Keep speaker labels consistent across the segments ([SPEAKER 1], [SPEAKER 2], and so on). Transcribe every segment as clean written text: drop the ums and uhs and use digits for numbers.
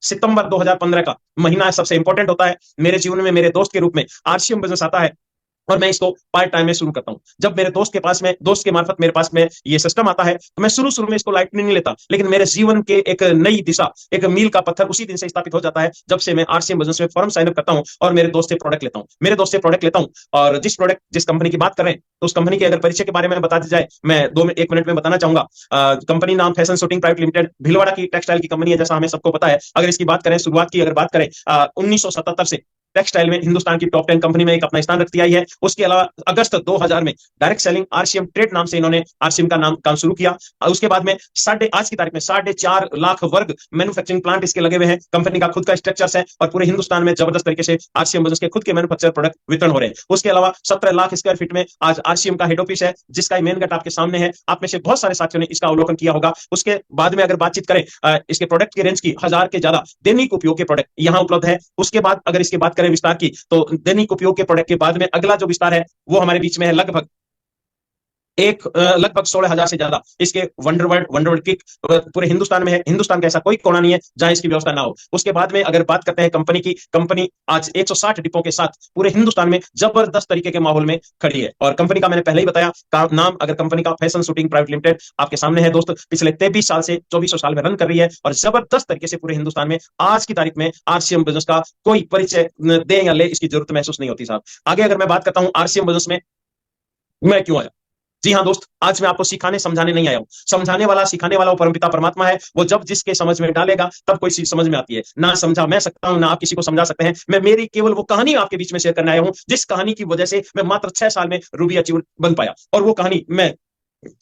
[SPEAKER 1] सितंबर 2015 का महीना सबसे इंपॉर्टेंट होता है मेरे जीवन में। मेरे दोस्त के रूप में आरसीएम बिजनेस आता है और मैं इसको पार्ट टाइम में शुरू करता हूं। जब मेरे दोस्त के मार्फत मेरे पास में ये सिस्टम आता है तो मैं शुरू शुरू में इसको लाइटली नहीं लेता, लेकिन मेरे जीवन के एक नई दिशा, एक मील का पत्थर उसी दिन से स्थापित हो जाता है जब से मैं आरसीएम बिजनेस में फॉर्म साइन अप करता हूं और मेरे दोस्त से प्रोडक्ट लेता हूं। और जिस कंपनी की बात कर रहे हैं तो उस कंपनी के अगर परिचय के बारे में बता दी जाए, मैं 1 मिनट में बताना चाहूंगा। कंपनी नाम fashion shooting private limited, Bhilwara की टेक्सटाइल की कंपनी है, जैसा हमें सबको पता है। अगर इसकी बात करें, शुरुआत की अगर बात करें 1977 से टेक्सटाइल में हिंदुस्तान की टॉप 10 कंपनी में एक अपना स्थान रखती आई है। उसके अलावा अगस्त 2000 में डायरेक्ट सेलिंग आरसीएम ट्रेड नाम से इन्होंने आरसीएम का नाम काम शुरू किया। उसके बाद में आज की तारीख में 4.5 लाख वर्ग मैन्युफैक्चरिंग प्लांट इसके लगे हुए हैं। कंपनी का खुद का स्ट्रक्चर है और पूरे हिंदुस्तान में जबरदस्त तरीके से आरसीएम बिजनेस के खुद के मैन्युफैक्चर प्रोडक्ट वितरण हो रहे हैं। उसके अलावा 17 लाख स्क्वायर फीट में आज आरसीएम का हेड ऑफिस है, जिसका मेन गेट आपके सामने है। आप में से बहुत सारे साथियों ने इसका अवलोकन किया होगा। उसके बाद में अगर बातचीत करें इसके प्रोडक्ट की रेंज की, 1000 के ज्यादा दैनिक उपयोग के प्रोडक्ट यहां उपलब्ध है। उसके बाद अगर इसकी बात करें विस्तार की, तो दैनिक उपयोग के प्रोडक्ट के बाद में अगला जो विस्तार है वो हमारे बीच में है। लगभग 16,000 से ज्यादा इसके वंडरवर्ड किक पूरे हिंदुस्तान में है। हिंदुस्तान का ऐसा कोई कोना नहीं है जहां इसकी व्यवस्था ना हो। उसके बाद में अगर बात करते हैं कंपनी आज 160 डिपो के साथ पूरे हिंदुस्तान में जबरदस्त तरीके के माहौल में खड़ी है। और कंपनी का मैंने पहले ही बताया, नाम अगर कंपनी का फैशन शूटिंग प्राइवेट लिमिटेड आपके सामने है दोस्त। पिछले 23 साल से 2400 साल में रन कर रही है और जबरदस्त तरीके से पूरे हिंदुस्तान में आज की तारीख में आरसीएम बिजनेस का कोई परिचय दे या ले इसकी जरूरत महसूस नहीं होती साहब। आगे अगर मैं बात करता हूं आरसीएम बिजनेस में मैं क्यों आया। जी हाँ दोस्त, आज मैं आपको सिखाने समझाने नहीं आया हूं। समझाने वाला सिखाने वाला वो परमपिता परमात्मा है। वो जब जिसके समझ में डालेगा तब कोई चीज समझ में आती है। ना समझा मैं सकता हूं, ना आप किसी को समझा सकते हैं। मैं मेरी केवल वो कहानी आपके बीच में शेयर करने आया हूं जिस कहानी की वजह से मैं मात्र 6 साल में रूबी अचीवर बन पाया। और वो कहानी मैं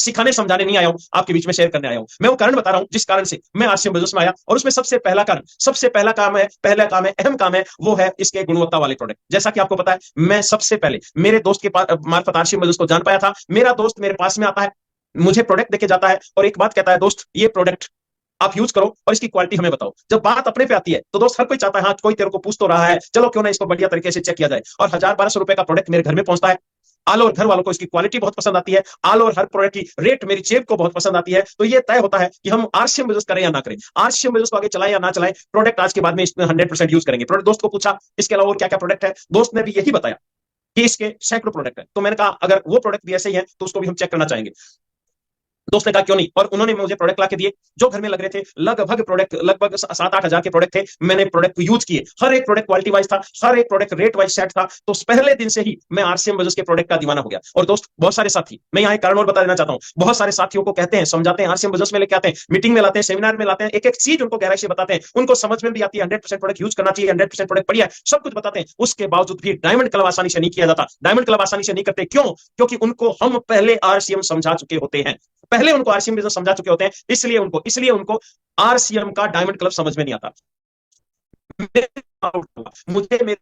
[SPEAKER 1] सिखाने समझाने नहीं आया हूं, आपके बीच में शेयर करने आया हूं। मैं वो कारण बता रहा हूं जिस कारण से मैं आरसीएम बिजनेस में आया। और उसमें पहला काम है, अहम काम है, वो है इसके गुणवत्ता वाले प्रोडक्ट। जैसा कि आपको पता है, मैं सबसे पहले मेरे दोस्त के मार्फत आरसीएम बिजनेस को जान पाया था। मेरा दोस्त मेरे पास में आता है, मुझे प्रोडक्ट देके जाता है और एक बात कहता है, दोस्त ये प्रोडक्ट आप यूज करो और इसकी क्वालिटी हमें बताओ। जब बात अपने पे आती है तो दोस्त हर कोई चाहता है, हाँ कोई तेरे को पूछ तो रहा है, चलो क्यों ना इसको बढ़िया तरीके से चेक किया जाए। और 1000-1200 रुपए का प्रोडक्ट मेरे घर में पहुंचता है। ऑल ओवर घर वालों को इसकी क्वालिटी बहुत पसंद आती है। ऑल ओवर हर प्रोडक्ट की रेट मेरी जेब को बहुत पसंद आती है। तो ये तय होता है कि हम आरसीएम बिजनेस करें या ना करें, आरसीएम बिजनेस को आगे चलाएं या ना चलाएं। प्रोडक्ट आज के बाद में इसमें 100% यूज करेंगे। प्रोडक्ट दोस्त को पूछा इसके अलावा और क्या क्या प्रोडक्ट है, दोस्त ने भी यही बताया कि इसके सैकड़ों प्रोडक्ट है। तो मैंने कहा अगर वो प्रोडक्ट भी ऐसे ही है तो उसको भी हम चेक करना चाहेंगे। दोस्त ने कहा क्यों नहीं, और उन्होंने मुझे प्रोडक्ट ला के दिए जो घर में लग रहे थे। लगभग 7-8 हजार के प्रोडक्ट थे। मैंने प्रोडक्ट को यूज किए, हर एक प्रोडक्ट क्वालिटी वाइज था, हर एक प्रोडक्ट रेट वाइज सेट था। तो पहले दिन से ही मैं आरसीएम बिजनेस के प्रोडक्ट का दीवाना हो गया। और दोस्त बहुत सारे साथी, मैं यहाँ एक कारण और बता देना चाहता हूँ, बहुत सारे साथियों को कहते हैं, समझाते हैं, आरसीएम बिजनेस में लेके आते हैं, मीटिंग में लाते हैं, सेमिनार में लाते हैं, एक एक चीज उनको गहराई से बताते हैं, उनको समझ में भी आती है। 100% प्रोडक्ट यूज करना चाहिए, 100% प्रोडक्ट बढ़िया है, सब कुछ बताते हैं। उसके बावजूद भी डायमंड क्लब आसानी से नहीं किया जाता। डायमंड क्लब आसानी से नहीं करते, क्यों? क्योंकि उनको हम पहले आरसीएम समझा चुके होते हैं, पहले उनको आरसीएम बिजनेस समझा चुके होते हैं। इसलिए उनको आरसीएम का डायमंड क्लब समझ में नहीं आता। मुझे मेरे